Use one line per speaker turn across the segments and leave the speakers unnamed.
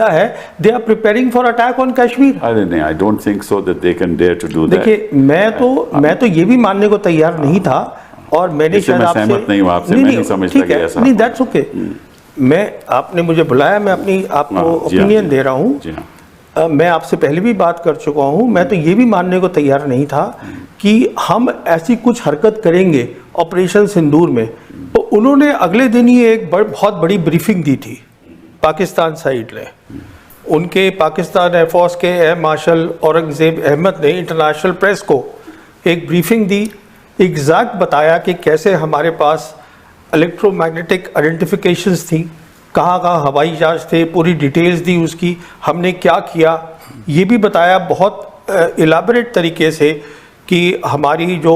है they are preparing for attack on Kashmir.
अरे नहीं, I don't think so that they can dare to do that.
देखिए मैं तो ये भी मानने को तैयार नहीं था, और मैंने शायद आपसे
सहमत नहीं हूं आपसे, मैं नहीं समझता कि ऐसा
नहीं, दैट्स ओके। मैं आपने मुझे बुलाया, मैं अपनी आपको ओपिनियन दे रहा हूँ। मैं आपसे पहले भी बात कर चुका हूँ, मैं तो ये भी मानने को तैयार नहीं था कि हम ऐसी कुछ हरकत करेंगे ऑपरेशन सिंदूर में। तो उन्होंने अगले दिन ही एक बहुत बड़ी ब्रीफिंग दी थी पाकिस्तान साइड ने। उनके पाकिस्तान एयरफोर्स के एयर मार्शल औरंगजेब अहमद ने इंटरनेशनल प्रेस को एक ब्रीफिंग दी, एग्जैक्ट बताया कि कैसे हमारे पास इलेक्ट्रोमैग्नेटिक आइडेंटिफिकेशंस थी, कहाँ कहाँ हवाई जहाज थे, पूरी डिटेल्स दी उसकी, हमने क्या किया ये भी बताया बहुत इलाबरेट तरीके से कि हमारी जो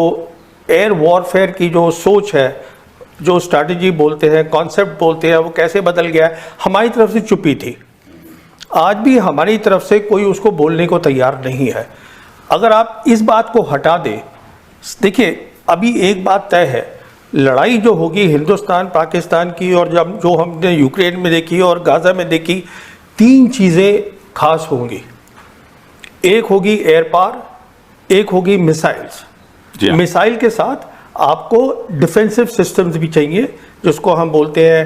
एयर वॉरफेयर की जो सोच है, जो स्ट्रैटेजी बोलते हैं, कॉन्सेप्ट बोलते हैं, वो कैसे बदल गया है। हमारी तरफ से चुप्पी थी, आज भी हमारी तरफ से कोई उसको बोलने को तैयार नहीं है। अगर आप इस बात को हटा दें, देखिए अभी एक बात तय है, लड़ाई जो होगी हिंदुस्तान पाकिस्तान की, और जब जो हमने यूक्रेन में देखी और गाज़ा में देखी, 3 चीज़ें खास होंगी। एक होगी एयर पार, एक होगी मिसाइल्स। मिसाइल के साथ आपको डिफेंसिव सिस्टम्स भी चाहिए, जिसको हम बोलते हैं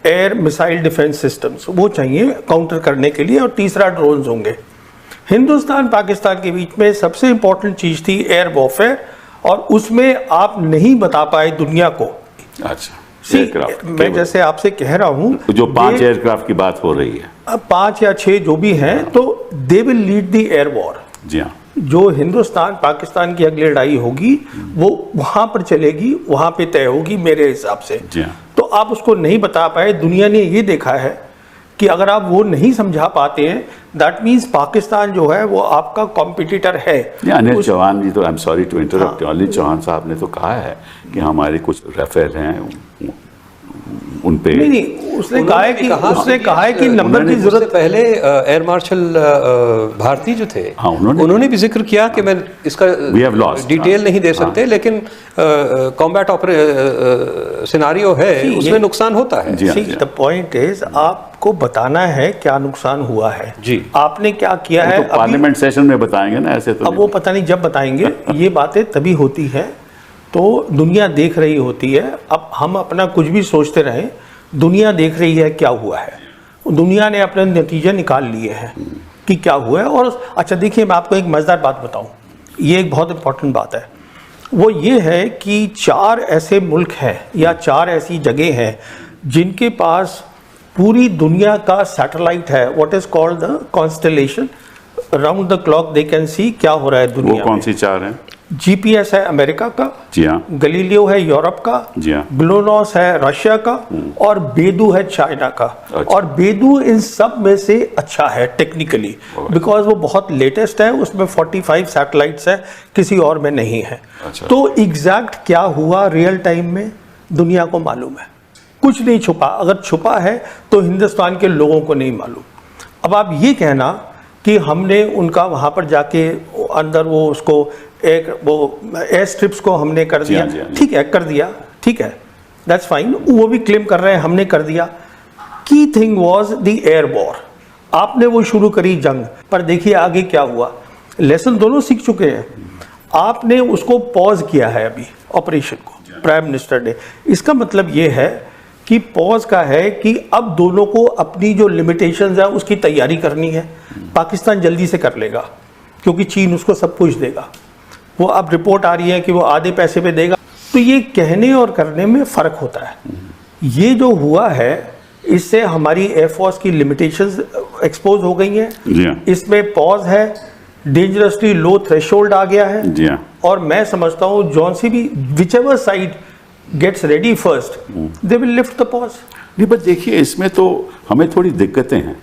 एयर मिसाइल डिफेंस सिस्टम्स, वो चाहिए काउंटर करने के लिए। और तीसरा ड्रोन्स होंगे। हिंदुस्तान पाकिस्तान के बीच में सबसे इंपॉर्टेंट चीज़ थी एयर वॉरफेयर, और उसमें आप नहीं बता पाए दुनिया को।
अच्छा,
मैं जैसे आपसे कह रहा हूं,
जो 5 एयरक्राफ्ट की बात हो रही है,
अब 5 या 6 जो भी हैं, तो they will lead the air war.
जी हाँ,
जो हिंदुस्तान पाकिस्तान की अगली लड़ाई होगी वो वहां पर चलेगी, वहां पे तय होगी मेरे हिसाब से।
जी हाँ।
तो आप उसको नहीं बता पाए। दुनिया ने ये देखा है कि अगर आप वो नहीं समझा पाते हैं, दैट मीन्स पाकिस्तान जो है वो आपका कॉम्पिटिटर है।
अनिल चौहान जी तो, I am sorry to interrupt, Anil Chauhan साहब ने तो कहा है कि हमारे कुछ राफेल हैं उन पे।
नहीं, उसने कहा है कि नंबर की जरूरत।
पहले एयर मार्शल भारती जो थे,
हाँ,
उन्होंने भी जिक्र किया कि मैं इसका डिटेल नहीं दे सकते, लेकिन कॉम्बैट सिनारियो है, उसमें नुकसान होता है।
द पॉइंट इज आपको बताना है क्या नुकसान हुआ है जी, आपने क्या किया है।
तो पार्लियामेंट सेशन में बताएंगे ना, ऐसे तो
अब वो पता नहीं जब बताएंगे। ये बातें तभी होती है तो दुनिया देख रही होती है। अब हम अपना कुछ भी सोचते रहें, दुनिया देख रही है क्या हुआ है। दुनिया ने अपने नतीजे निकाल लिए हैं कि क्या हुआ है। और अच्छा देखिए, मैं आपको एक मज़ेदार बात बताऊं, ये एक बहुत इंपॉर्टेंट बात है। वो ये है कि 4 ऐसे मुल्क हैं या 4 ऐसी जगह हैं जिनके पास पूरी दुनिया का सैटेलाइट है, what is called the constellation, round the clock they can see क्या हो रहा है दुनिया में।
वो कौन सी 4 हैं?
जीपीएस है अमेरिका का,
जी हाँ,
गलीलियो है यूरोप का,
जी हाँ,
ग्लोनॉस है रशिया का, और बेदू है चाइना का।
अच्छा।
और बेदू इन सब में से अच्छा है टेक्निकली, बिकॉज वो बहुत लेटेस्ट है, उसमें 45 सैटेलाइट्स है, किसी और में नहीं है।
अच्छा।
तो एग्जैक्ट क्या हुआ रियल टाइम में दुनिया को मालूम है, कुछ नहीं छुपा। अगर छुपा है तो हिंदुस्तान के लोगों को नहीं मालूम। अब आप ये कहना कि हमने उनका वहाँ पर जाके अंदर वो उसको एक वो एयर स्ट्रिप्स को हमने कर दिया, ठीक है कर दिया, ठीक है, दैट्स फाइन, वो भी क्लेम कर रहे हैं हमने कर दिया। Key thing was the air war, आपने वो शुरू करी जंग, पर देखिए आगे क्या हुआ। लेसन दोनों सीख चुके हैं, आपने उसको पॉज किया है अभी ऑपरेशन को, प्राइम मिनिस्टर ने। इसका मतलब ये है कि पॉज का है कि अब दोनों को अपनी जो लिमिटेशंस है उसकी तैयारी करनी है। पाकिस्तान जल्दी से कर लेगा क्योंकि चीन उसको सब कुछ देगा। वो अब रिपोर्ट आ रही है कि वो आधे पैसे पे देगा। तो ये कहने और करने में फ़र्क होता है। ये जो हुआ है इससे हमारी एयरफोर्स की लिमिटेशंस एक्सपोज हो गई हैं। इसमें पॉज है, डेंजरसली लो थ्रेशोल्ड आ गया है। और मैं समझता हूँ जॉन सी भी whichever side gets ready first they will lift the pause.
नहीं, बट देखिए इसमें तो हमें थोड़ी दिक्कतें हैं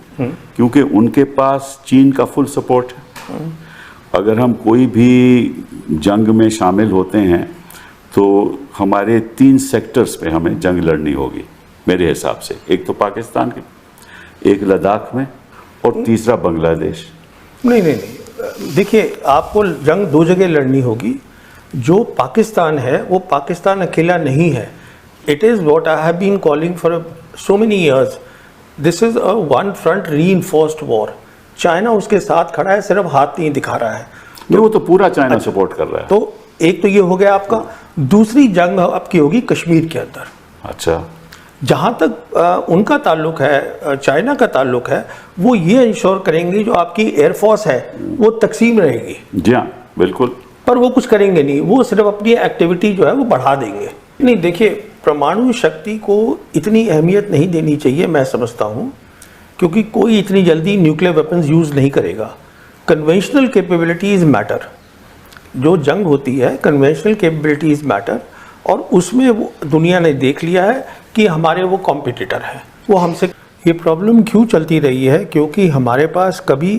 क्योंकि उनके पास चीन का फुल सपोर्ट है। अगर हम कोई भी जंग में शामिल होते हैं तो हमारे 3 सेक्टर्स पे हमें जंग लड़नी होगी मेरे हिसाब से। एक तो पाकिस्तान के, एक लद्दाख में, और तीसरा बांग्लादेश।
नहीं, देखिए आपको जंग 2 जगह लड़नी होगी। जो पाकिस्तान है वो पाकिस्तान अकेला नहीं है। It is what I have been calling for so many years this is a one front reinforced war. China उसके साथ खड़ा है, सिर्फ हाथ नहीं दिखा रहा है।
तो वो तो पूरा चाइना सपोर्ट कर रहा है।
तो एक तो ये हो गया आपका। दूसरी जंग आपकी होगी कश्मीर के अंदर।
अच्छा,
जहां तक उनका ताल्लुक है, चाइना का ताल्लुक है, वो ये इंश्योर करेंगे जो आपकी एयरफोर्स है वो तकसीम रहेगी।
जी हाँ, बिल्कुल।
पर वो कुछ करेंगे नहीं, वो सिर्फ अपनी एक्टिविटी जो है वो बढ़ा देंगे। नहीं, देखिए, परमाणु शक्ति को इतनी अहमियत नहीं देनी चाहिए, मैं समझता हूँ, क्योंकि कोई इतनी जल्दी न्यूक्लियर वेपन्स यूज़ नहीं करेगा। Conventional capabilities matter. जो जंग होती है, कन्वेंशनल कैपेबिलिटीज़ मैटर, और उसमें वो दुनिया ने देख लिया है कि हमारे वो कॉम्पिटिटर हैं, वो हमसे। ये प्रॉब्लम क्यों चलती रही है? क्योंकि हमारे पास कभी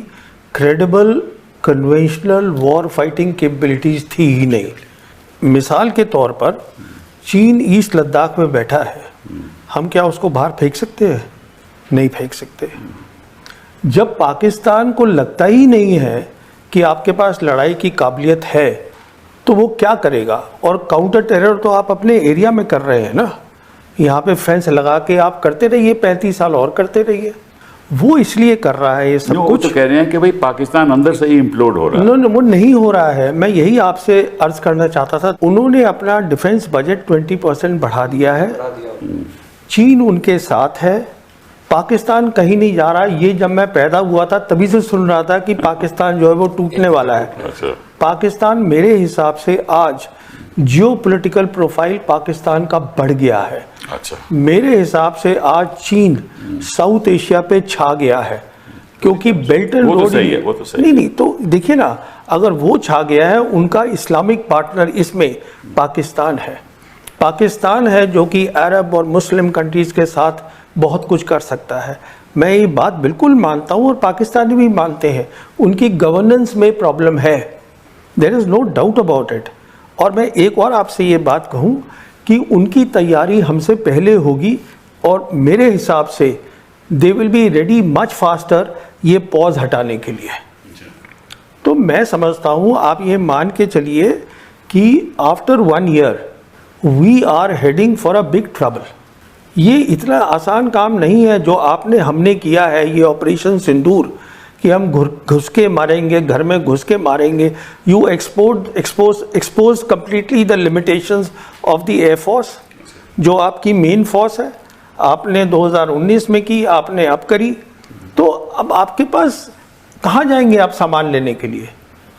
credible conventional war fighting capabilities थी ही नहीं। मिसाल के तौर पर चीन ईस्ट लद्दाख में बैठा है, हम क्या उसको बाहर फेंक सकते हैं? नहीं फेंक सकते। जब पाकिस्तान को लगता ही नहीं है कि आपके पास लड़ाई की काबिलियत है, तो वो क्या करेगा? और काउंटर टेरर तो आप अपने एरिया में कर रहे हैं ना, यहाँ पे फेंस लगा के आप करते रहिए, 35 साल और करते रहिए। वो इसलिए कर रहा है ये सब कुछ।
तो कह रहे हैं कि भाई पाकिस्तान अंदर से ही इम्प्लोड हो रहा है।
वो नहीं हो रहा है। मैं यही आपसे अर्ज करना चाहता था। उन्होंने अपना डिफेंस बजट 20% बढ़ा दिया है। चीन उनके साथ है, पाकिस्तान कहीं नहीं जा रहा है। ये जब मैं पैदा हुआ था तभी से सुन रहा था कि पाकिस्तान जो है वो टूटने वाला है।
अच्छा।
पाकिस्तान मेरे हिसाब से आज जियोपॉलिटिकल प्रोफाइल पाकिस्तान का बढ़ गया है।
अच्छा।
मेरे हिसाब से आज चीन साउथ एशिया पे छा गया है, क्योंकि बेल्ट एंड रोड।
वो तो सही है।
नहीं, तो देखिए ना, अगर वो छा गया है, उनका इस्लामिक पार्टनर इसमें पाकिस्तान है। पाकिस्तान है जो कि अरब और मुस्लिम कंट्रीज के साथ बहुत कुछ कर सकता है। मैं ये बात बिल्कुल मानता हूँ, और पाकिस्तानी भी मानते हैं। उनकी गवर्नेंस में प्रॉब्लम है, there is no doubt about it. और मैं एक और आपसे ये बात कहूँ कि उनकी तैयारी हमसे पहले होगी, और मेरे हिसाब से they will be ready much faster ये पॉज हटाने के लिए। तो मैं समझता हूँ, आप ये मान के चलिए कि after 1 year we are heading for a big trouble. ये इतना आसान काम नहीं है जो हमने किया है, ये ऑपरेशन सिंदूर, कि हम घुस के मारेंगे, घर में घुस के मारेंगे। You expose completely the limitations of the air force, जो आपकी मेन फोर्स है। आपने 2019 में की, आपने अब करी, तो अब आपके पास कहाँ जाएंगे आप सामान लेने के लिए?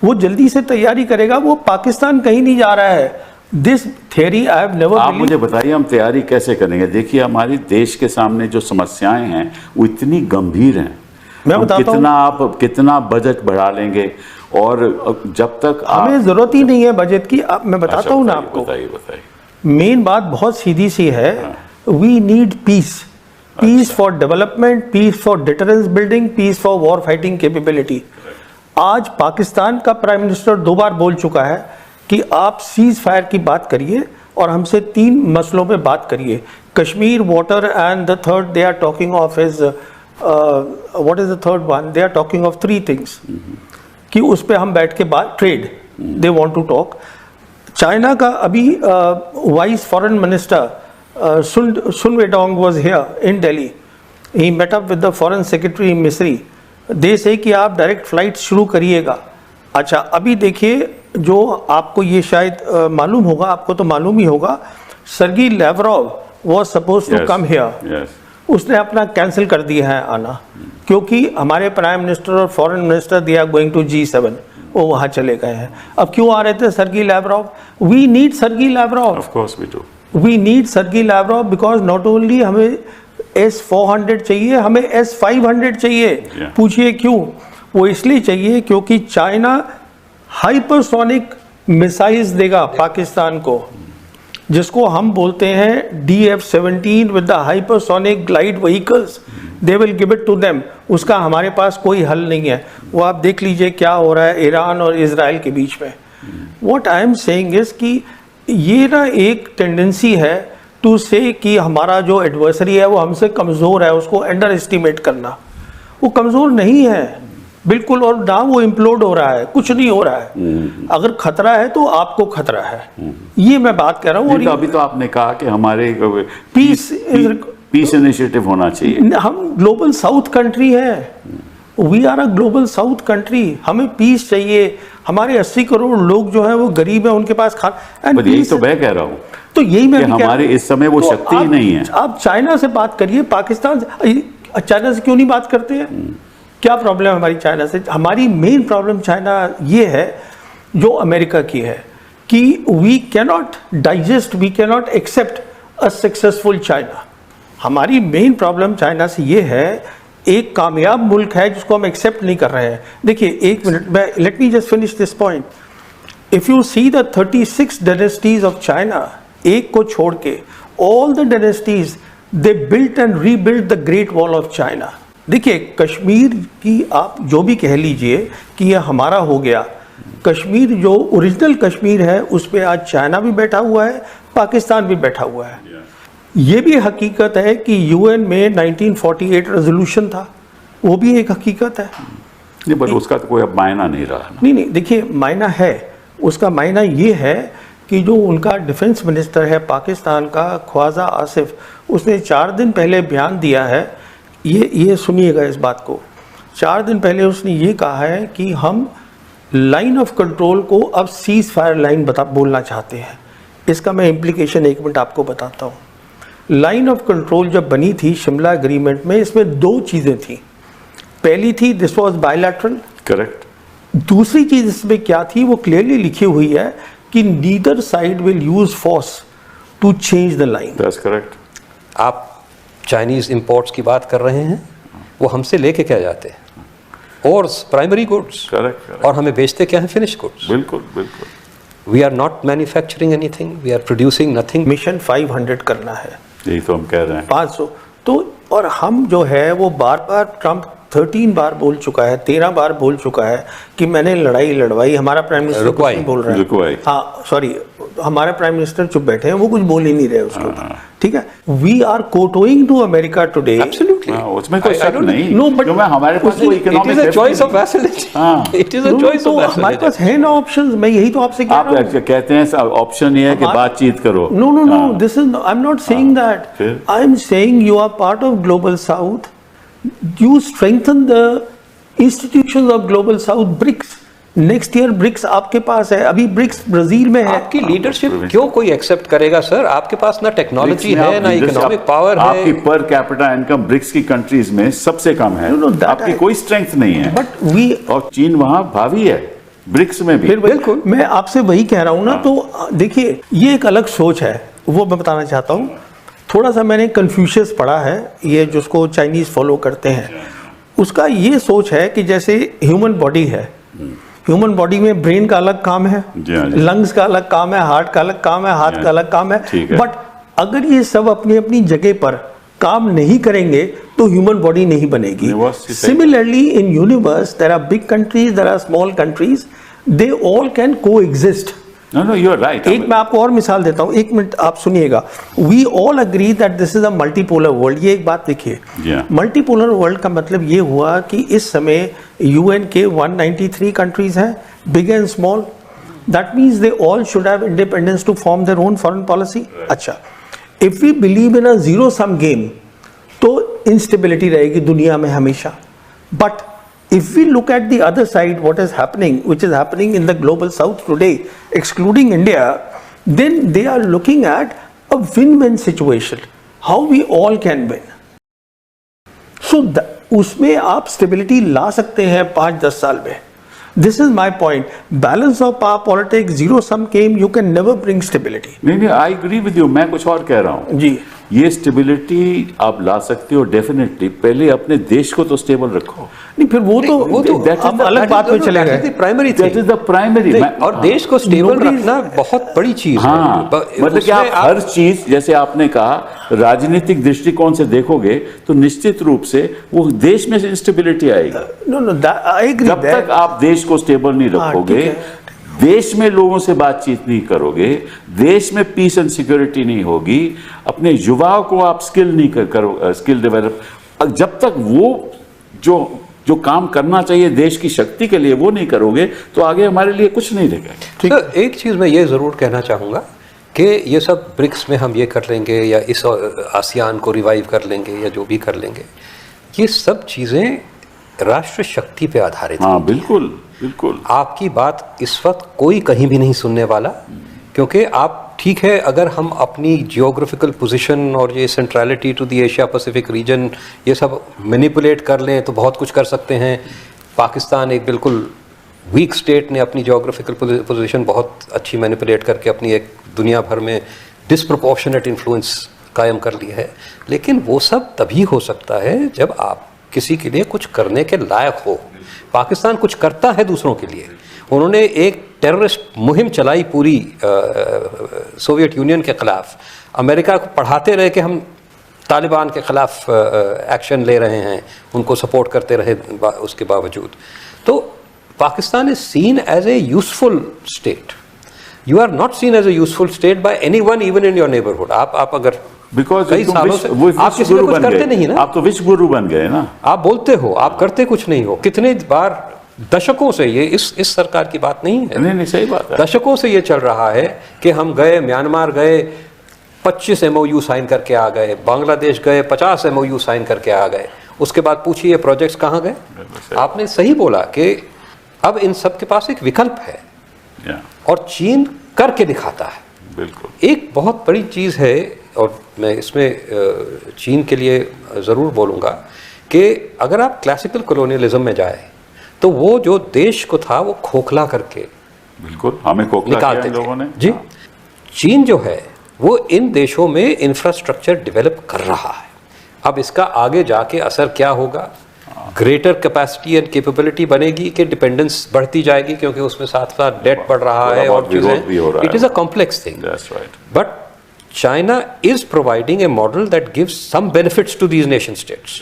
वो जल्दी से तैयारी करेगा। वो पाकिस्तान कहीं नहीं जा रहा है। This theory I have never.
आप मुझे बताइए, हम तैयारी कैसे करेंगे? देखिए, हमारे देश के सामने जो समस्याएं हैं वो इतनी गंभीर हैं।
मैं बताता हूं,
आप कितना बजट बढ़ा लेंगे, और जब तक
हमें जरूरत ही नहीं है बजट की। मैं बताता हूँ ना आपको।
बताइए।
मेन बात बहुत सीधी सी है। We need peace, peace for development, peace for deterrence building, peace for war fighting capability. आज पाकिस्तान का प्राइम मिनिस्टर 2 बार बोल चुका है कि आप सीज फायर की बात करिए और हमसे 3 मसलों पे बात करिए, Kashmir, water and the third they are talking of is what is the third one? They are talking of 3 things कि उस पे हम बैठ के बात, trade they want to talk. China का अभी vice foreign minister Sun Weidong was here in Delhi, he met up with the foreign secretary Misri. They से कि आप डायरेक्ट फ्लाइट शुरू करिएगा। अच्छा, अभी देखिए, जो आपको ये शायद मालूम होगा, आपको तो मालूम ही होगा, Sergey Lavrov was supposed to come here. उसने अपना कैंसिल कर दिया है आना, क्योंकि हमारे प्राइम मिनिस्टर और foreign minister they are going to G7, वो वहाँ चले गए हैं। अब क्यों आ रहे थे Sergey Lavrov? We need Sergey Lavrov,
of course we do.
We need Sergey Lavrov because not only हमें S-400 चाहिए, हमें S-500 चाहिए। पूछिए क्यों? वो इसलिए चाहिए क्योंकि चाइना हाइपरसोनिक मिसाइल्स देगा पाकिस्तान को, जिसको हम बोलते हैं DF-17 with the hypersonic glide vehicles, they will give it to them. उसका हमारे पास कोई हल नहीं है। वो आप देख लीजिए क्या हो रहा है ईरान और इजराइल के बीच में। What I am saying is कि ये ना एक टेंडेंसी है टू से कि हमारा जो एडवर्सरी है वो हमसे कमज़ोर है, उसको अंडर एस्टिमेट करना। वो कमज़ोर नहीं है बिल्कुल, और ना वो इम्प्लोड हो रहा है, कुछ नहीं हो रहा है। अगर खतरा है तो आपको खतरा है, ये मैं बात कर रहा हूँ। और
अभी तो आपने कहा कि हमारे
पीस
पीस इनिशिएटिव होना चाहिए।
हम ग्लोबल साउथ कंट्री है, we are a global south country, हमें पीस चाहिए। हमारे 80 करोड़ लोग जो है वो गरीब है, उनके पास
पर यही तो मैं कह रहा हूँ,
तो यही मैं भी
हमारे इस समय वो
तो
शक्ति ही नहीं है।
आप चाइना से बात करिए, पाकिस्तान से, चाइना से क्यों नहीं बात करते हैं? क्या प्रॉब्लम है हमारी चाइना से? हमारी मेन प्रॉब्लम चाइना ये है जो अमेरिका की है कि we cannot digest, we cannot accept a successful China. हमारी मेन प्रॉब्लम चाइना से ये है, एक कामयाब मुल्क है जिसको हम एक्सेप्ट नहीं कर रहे हैं। देखिए एक मिनट में, let me just finish this point. If you see the 36 dynasties of China, एक को छोड़ के all the dynasties they built and rebuilt the great wall of China. देखिए कश्मीर की आप जो भी कह लीजिए कि ये हमारा हो गया, कश्मीर जो ओरिजिनल कश्मीर है उस पर आज चाइना भी बैठा हुआ है, पाकिस्तान भी बैठा हुआ है। ये भी हकीकत है कि यूएन में 1948 रेजोल्यूशन था, वो भी एक हकीकत है।
नहीं, पर उसका तो कोई अब मायना नहीं रहा।
नहीं, देखिए मायना है, उसका मायना ये है कि जो उनका डिफेंस मिनिस्टर है पाकिस्तान का, ख्वाजा आसिफ, उसने 4 दिन पहले बयान दिया है, ये सुनिएगा इस बात को। 4 दिन पहले उसने ये कहा है कि हम लाइन ऑफ कंट्रोल को अब सीज फायर लाइन बोलना चाहते हैं। इसका मैं इम्प्लीकेशन 1 मिनट आपको बताता हूँ। लाइन ऑफ कंट्रोल जब बनी थी शिमला एग्रीमेंट में, इसमें 2 चीज़ें थी। पहली थी दिस वाज बायलैटरल,
करेक्ट।
दूसरी चीज़ इसमें क्या थी, वो क्लियरली लिखी हुई है कि neither side will use force to change the line.
That's correct.
आप चाइनीज इंपोर्ट्स की बात कर रहे हैं, वो हमसे लेके क्या जाते हैं? और प्राइमरी गुड्स,
करेक्ट,
और हमें बेचते क्या है? Finish goods.
बिल्कुल बिल्कुल।
We are not manufacturing anything, we are producing nothing.
Mission 500 करना है,
यही तो हम कह रहे हैं।
500 तो, और हम जो है वो बार बार, ट्रंप 13 बार बोल चुका है, 13 बार बोल चुका है कि मैंने लड़ाई लड़वाई। हमारा प्राइम मिनिस्टर कुछ नहीं बोल रहा है,
रुकवाई।
हाँ सॉरी, हमारे प्राइम मिनिस्टर चुप बैठे हैं, वो कुछ बोल ही नहीं रहे उसके ऊपर। ठीक है, we are kowtowing to America today.
Absolutely,
उसमें कोई शक नहीं।
नो, बट
हमारे पास कोई economic,
it is a choice of vassality, it is a choice of vassality.
हमारे पास है ना ऑप्शंस, मैं यही तो आपसे कह रहा हूँ।
आप कहते हैं ऑप्शन ये है कि बातचीत करो।
No no no, this is, I am not saying that, I am saying you are part of global south, you strengthen the institutions of global south. BRICS, next year BRICS आपके पास है, अभी BRICS Brazil में है।
आपकी leadership क्यों कोई accept करेगा सर? आपके पास ना टेक्नोलॉजी है, ना इकोनॉमिक पावर है।
आपकी पर कैपिटा इनकम ब्रिक्स की कंट्रीज में सबसे कम है। आपकी कोई स्ट्रेंथ नहीं है।
बट वी,
और चीन वहां भावी है ब्रिक्स में भी।
बिल्कुल, मैं आपसे वही कह रहा हूँ ना। तो देखिए ये एक अलग सोच है, वो मैं बताना चाहता हूँ। थोड़ा सा मैंने कन्फ्यूशियस पढ़ा है, ये जिसको चाइनीज फॉलो करते हैं, उसका ये सोच है कि जैसे ह्यूमन बॉडी है, ह्यूमन बॉडी में ब्रेन का अलग काम है, लंग्स का अलग काम है, हार्ट का अलग काम है, हाथ का अलग काम है। बट अगर ये सब अपनी अपनी जगह पर काम नहीं करेंगे तो ह्यूमन बॉडी नहीं बनेगी। Similarly in universe there are big countries, there are small countries, they all can coexist.
No, you are right.
एक मैं आपको और मिसाल देता हूँ, 1 मिनट आप सुनिएगा। We all agree that this is a multipolar world. ये एक बात देखिए, मल्टीपोलर वर्ल्ड का मतलब ये हुआ कि इस समय यूएन के 193 कंट्रीज हैं, big and small. That means they all should have independence to form their own foreign policy. अच्छा, if we believe in a zero sum game तो इंस्टेबिलिटी रहेगी दुनिया में हमेशा। But if we look at the other side, what is happening, which is happening in the global south today, excluding India, then they are looking at a win-win situation, how we all can win. So उसमें आप stability ला सकते हैं 5-10 साल में। This is my point. Balance of power politics, zero sum game, you can never bring stability.
नहीं, I agree with you. मैं कुछ और कह रहा हूँ
जी।
ये स्टेबिलिटी आप ला सकते हो डेफिनेटली, पहले अपने देश को तो स्टेबल रखो।
नहीं, फिर वो तो हम अलग बात में चले गए।
Primary,
that is the primary.
और देश को स्टेबल रखना बहुत बड़ी चीज है।
हाँ, मतलब कि आप हर चीज, जैसे आपने कहा, राजनीतिक दृष्टिकोण से देखोगे तो निश्चित रूप से वो देश में इंस्टेबिलिटी आएगी।
No I agree.
जब तक आप देश को स्टेबल नहीं रखोगे, देश में लोगों से बातचीत नहीं करोगे, देश में पीस एंड सिक्योरिटी नहीं होगी, अपने युवाओं को आप स्किल नहीं करो, स्किल डेवलप, जब तक वो जो काम करना चाहिए देश की शक्ति के लिए वो नहीं करोगे तो आगे हमारे लिए कुछ नहीं रहेगा।
तो एक चीज मैं ये जरूर कहना चाहूंगा कि ये सब ब्रिक्स में हम ये कर लेंगे या इस आसियान को रिवाइव कर लेंगे या जो भी कर लेंगे, ये सब चीज़ें राष्ट्र शक्ति पे आधारित
हाँ,
होती हैं।
बिल्कुल बिल्कुल।
आपकी बात इस वक्त कोई कहीं भी नहीं सुनने वाला, क्योंकि आप ठीक है, अगर हम अपनी जियोग्राफिकल पोजीशन और ये centrality to the Asia Pacific region ये सब मैनिपुलेट कर लें तो बहुत कुछ कर सकते हैं। पाकिस्तान एक बिल्कुल वीक स्टेट ने अपनी जियोग्राफिकल पोजीशन बहुत अच्छी मैनिपुलेट करके अपनी एक दुनिया भर में डिस्प्रपोर्शनेट इन्फ्लुएंस कायम कर ली है। लेकिन वो सब तभी हो सकता है जब आप किसी के लिए कुछ करने के लायक हो। पाकिस्तान कुछ करता है दूसरों के लिए। उन्होंने एक टेररिस्ट मुहिम चलाई पूरी सोवियत यूनियन के ख़िलाफ़। अमेरिका को पढ़ाते रहे कि हम तालिबान के ख़िलाफ़ एक्शन ले रहे हैं, उनको सपोर्ट करते रहे उसके बावजूद। तो Pakistan is seen as a useful state. You are not seen as a useful state by anyone, even in your neighbourhood. आप अगर
बिकॉज
कई सालों से आप किसी को कुछ करते नहीं ना,
आप तो विश्व गुरु बन गए ना।
आप बोलते हो, आप करते कुछ नहीं हो। कितने बार दशकों से ये इस सरकार की बात नहीं है,
नहीं सही बात है,
दशकों से ये चल रहा है कि हम गए म्यांमार गए 25 MOU साइन करके आ गए, बांग्लादेश गए 50 MOU साइन करके आ गए। उसके बाद पूछिए प्रोजेक्ट्स कहाँ गए। आपने सही बोला कि अब इन सब के पास एक विकल्प है और चीन करके दिखाता है।
बिल्कुल।
एक बहुत बड़ी चीज़ है और मैं इसमें चीन के लिए ज़रूर बोलूँगा कि अगर आप क्लासिकल कॉलोनियलिज्म में जाए तो वो जो देश को था वो खोखला करके
बिल्कुल हमें खोखला
निकालते
किया लोगों ने।
जी। चीन जो है वो इन देशों में इंफ्रास्ट्रक्चर डेवलप कर रहा है। अब इसका आगे जाके असर क्या होगा, ग्रेटर कैपेसिटी एंड कैपेबिलिटी बनेगी कि डिपेंडेंस बढ़ती जाएगी, क्योंकि उसमें साथ साथ डेट बढ़ रहा है और चीज़ें। It is a complex thing, but China is providing a model that gives some benefits to these nation states.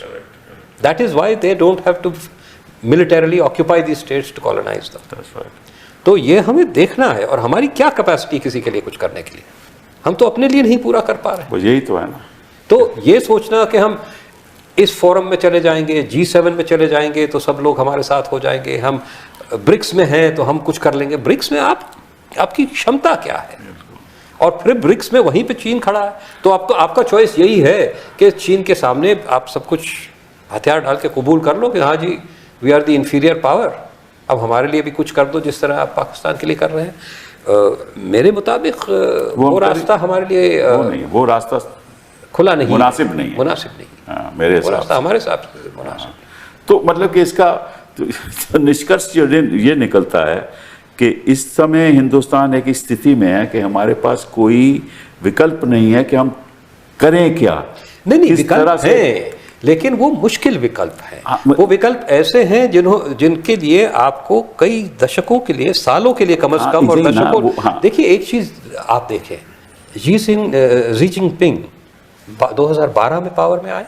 That is why they don't have to militarily occupy these states to colonize them.
That's right.
तो ये हमें देखना है, और हमारी क्या capacity किसी के लिए कुछ करने के लिए। हम तो अपने लिए नहीं पूरा कर पा रहे।
वो यही तो है ना।
तो ये सोचना कि हम इस फोरम में चले जाएंगे, G7 में चले जाएंगे तो सब लोग हमारे साथ हो जाएंगे, हम ब्रिक्स में हैं तो हम कुछ कर लेंगे। ब्रिक्स में आपकी क्षमता क्या है? और फिर ब्रिक्स में वहीं पे चीन खड़ा है, तो आपका चॉइस यही है कि चीन के सामने आप सब कुछ हथियार डाल के कबूल कर लो कि हाँ जी we are the inferior power, अब हमारे लिए भी कुछ कर दो जिस तरह आप पाकिस्तान के लिए कर रहे हैं। मेरे मुताबिक वो रास्ता हमारे लिए
वो रास्ता
खुला नहीं,
मुनासिब नहीं है।
मुनासिब नहीं।
हाँ, मेरे हिसाब से
रास्ता हमारे हिसाब से मुनासिब।
तो मतलब कि इसका तो निष्कर्ष ये निकलता है कि इस समय हिंदुस्तान एक स्थिति में है कि हमारे पास कोई विकल्प नहीं है कि हम करें क्या।
नहीं विकल्प है, लेकिन वो मुश्किल विकल्प है। वो विकल्प ऐसे हैं जिनके लिए आपको कई दशकों के लिए, सालों के लिए कम से कम, और दशकों। देखिए एक चीज आप देखें, जी जिनपिंग 2012 में पावर में आए।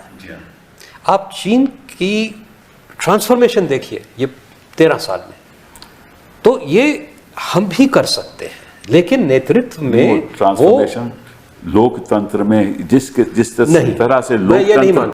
आप चीन की ट्रांसफॉर्मेशन देखिए ये 13 साल में। तो ये हम भी कर सकते हैं, लेकिन नेतृत्व में
ट्रांसफॉर्मेशन लोकतंत्र में जिस तरह से लोकतंत्र